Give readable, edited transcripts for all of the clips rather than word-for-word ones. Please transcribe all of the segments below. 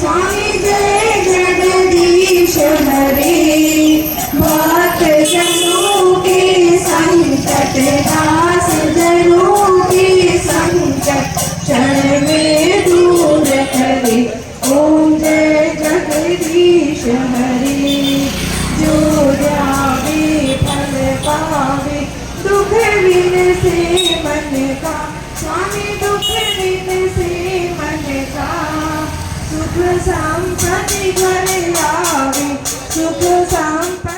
स्वामी जय जगदीश हरे। भक्त जनों के संकट दास जनों के संकट क्षण में दूर करे। ओम जय जगदीश हरे। जो ध्यावे फल पावे दुख विन से मन का। स्वामी दुख विन से मन का। सुख संपत्ति घर आवे सुख संपत्ति।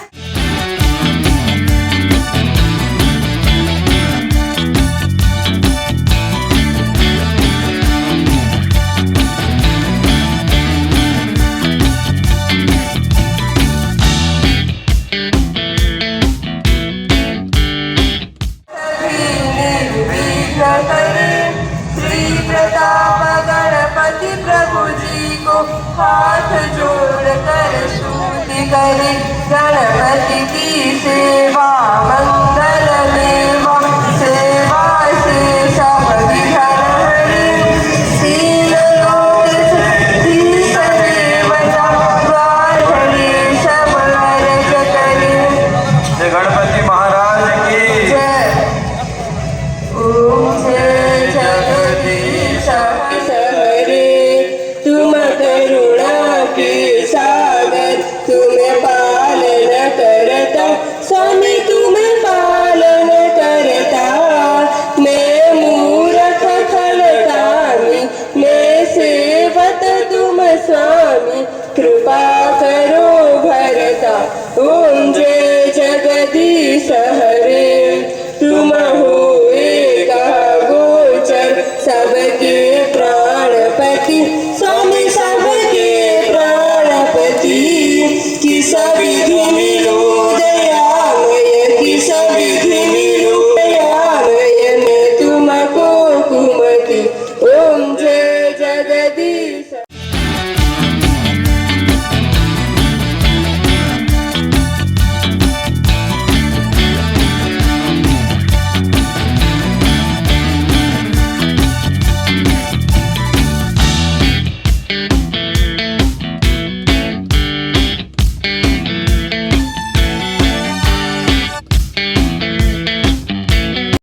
श्री प्रताप गणपति प्रभु जी को हाथ जोड़ कर स्तुति करे। गणपति की सेवा